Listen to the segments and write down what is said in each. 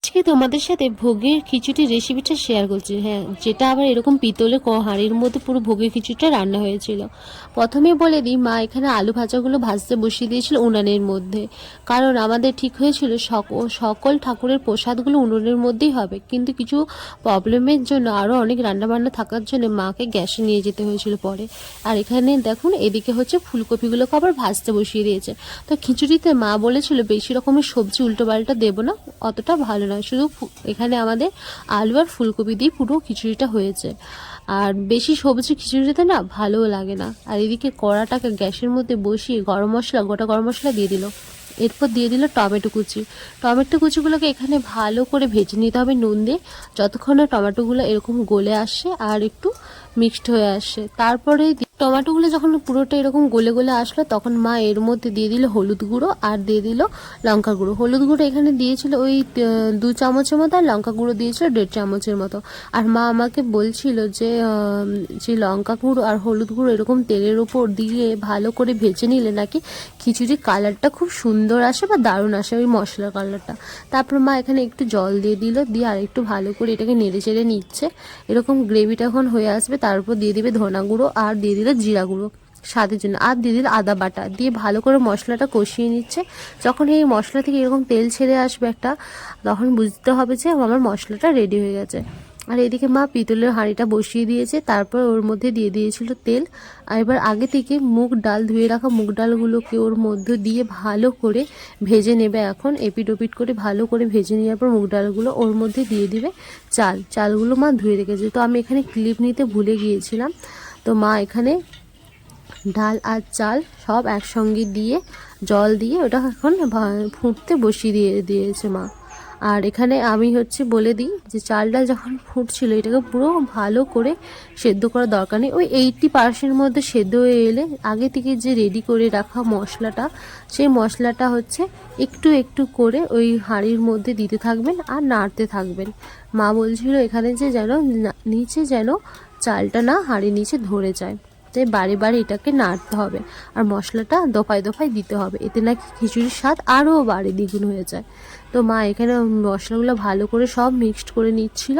আজকে তোমাদের সাথে ভোগের খিচুড়ির রেসিপিটা শেয়ার করছি। হ্যাঁ, যেটা আবার এরকম পিতলের হাঁড়ির মধ্যে পুরো ভোগের খিচুড়িটা রান্না হয়েছিল। প্রথমে বলে দিই, মা এখানে আলু ভাজাগুলো ভাজতে বসিয়ে দিয়েছিল উনানের মধ্যে। কারণ আমাদের ঠিক হয়েছিল সকল ঠাকুরের প্রসাদগুলো উনুনের মধ্যেই হবে, কিন্তু কিছু প্রবলেমের জন্য আরও অনেক রান্নাবান্না থাকার জন্য মাকে গ্যাসে নিয়ে যেতে হয়েছিল পরে। আর এখানে দেখুন, এদিকে হচ্ছে ফুলকপিগুলোকে আবার ভাজতে বসিয়ে দিয়েছে। তো খিচুড়িতে মা বলেছিল বেশি রকমের সবজি উল্টোপাল্টা দেবো না, অতটা ভালো না, শুধু এখানে আমাদের আলু আর ফুলকপি দিয়ে পুরো খিচুড়িটা হয়েছে। আর বেশি সবজি খিচুড়িতে না ভালোও লাগে না। আর এদিকে কড়াটাকে গ্যাসের মধ্যে বসিয়ে গোটা গরম মশলা দিয়ে দিল। এরপর দিয়ে দিল টমেটো কুচি। টমেটো কুচিগুলোকে এখানে ভালো করে ভেজে নিতে হবে নুন দিয়ে, যতক্ষণ না টমেটোগুলো এরকম গলে আসে আর একটু মিক্সড হয়ে আসে। তারপরে টমেটোগুলো যখন পুরোটা এরকম গলে গলে আসলো, তখন মা এর মধ্যে দিয়ে দিল হলুদ গুঁড়ো আর দিয়ে দিল লঙ্কা গুঁড়ো। হলুদ গুঁড়ো এখানে দিয়েছিল ওই 2 চামচের মতো, আর লঙ্কা গুঁড়ো দিয়েছিল 1.5 চামচের মতো। আর মা আমাকে বলছিল যে লঙ্কা গুঁড়ো আর হলুদ গুঁড়ো এরকম তেলের উপর দিয়ে ভালো করে ভেজে নিলে নাকি খিচুড়ির কালারটা খুব সুন্দর আসে বা দারুণ আসে, ওই মশলার কালারটা। তারপর মা এখানে একটু জল দিয়ে দিল, দিয়ে আর একটু ভালো করে এটাকে নেড়ে চেড়ে নিচ্ছে। এরকম গ্রেভিটা যখন হয়ে আসবে, তার উপর দিয়ে দিবে ধনা গুঁড়ো আর দিয়ে দিল জিরা গুঁড়ো স্বাদের জন্য, আর দিয়ে দিল আদা বাটা, দিয়ে ভালো করে মশলাটা কষিয়ে নিচ্ছে। যখন এই মশলা থেকে এরকম তেল ছেড়ে আসবে একটা, তখন বুঝতে হবে যে আমার মশলাটা রেডি হয়ে গেছে। আর এদিকে মা পিতলের হাঁড়িটা বসিয়ে দিয়েছে, তারপর ওর মধ্যে দিয়ে দিয়েছিল তেল। আর এবার আগে থেকে মুগ ডাল, ধুয়ে রাখা মুগ ডালগুলোকে ওর মধ্যে দিয়ে ভালো করে ভেজে নেবে। এখন এপিট ওপিট করে ভালো করে ভেজে নেওয়ার পর মুগ ডালগুলো ওর মধ্যে দিয়ে দিবে। চালগুলো মা ধুয়ে রেখেছে, তো আমি এখানে ক্লিপ নিতে ভুলে গিয়েছিলাম। তো মা এখানে ডাল আর চাল সব একসঙ্গে দিয়ে জল দিয়ে ওটা এখন ফুটতে বসিয়ে দিয়েছে মা। আর এখানে আমি বলে দিই যে চালটা যখন ফুটছিল, এটাকে পুরো ভালো করে সেদ্ধ করার দরকার নেই। ওই 80% মধ্যে সেদ্ধ হয়ে এলে আগে থেকে যে রেডি করে রাখা মশলাটা, সেই মশলাটা একটু একটু করে ওই হাঁড়ির মধ্যে দিতে থাকবেন আর নাড়তে থাকবেন। মা বলছিল এখানে নিচে যেন চালটা না হাঁড়ির নিচে ধরে যায়, তাই বারে বারে এটাকে নাড়তে হবে। আর মশলাটা দফায় দফায় দিতে হবে, এতে নাকি খিচুড়ির স্বাদ আরও দ্বিগুণ হয়ে যায়। তো মা এখানে মশলাগুলো ভালো করে সব মিক্সড করে নিচ্ছিল।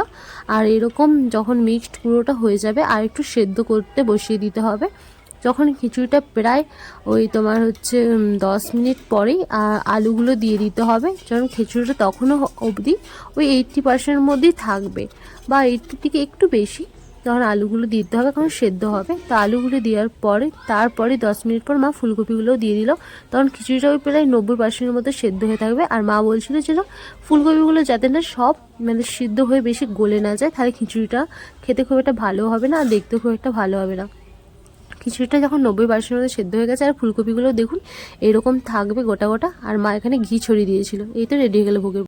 আর এরকম যখন মিক্সড পুরোটা হয়ে যাবে, আর একটু সেদ্ধ করতে বসিয়ে দিতে হবে। যখন খিচুড়িটা প্রায় ওই 10 মিনিট পরেই আলুগুলো দিয়ে দিতে হবে, কারণ খিচুড়িটা তখনও অবধি ওই 80% মধ্যেই থাকবে, বা 80 থেকে একটু বেশি। তখন আলুগুলো দিতে হবে, কারণ সেদ্ধ হবে। তো আলুগুলো দেওয়ার পরে তারপরে 10 মিনিট পর মা ফুলকপিগুলোও দিয়ে দিল। তখন খিচুড়িটা ওই প্রায় 90% মতো সেদ্ধ হয়ে থাকবে। আর মা বলছিল যেন ফুলকপিগুলো যাতে না সব সিদ্ধ হয়ে বেশি গলে না যায়, তাহলে খিচুড়িটা খেতে খুব একটা ভালো হবে না আর দেখতে খুব একটা ভালো হবে না। খিচুড়িটা যখন 90% মতো সেদ্ধ হয়ে গেছে, আর ফুলকপিগুলো দেখুন এরকম থাকবে গোটা গোটা, আর মা এখানে ঘি ছড়িয়ে দিয়েছিল। এই তো রেডি হয়ে গেল ভোগের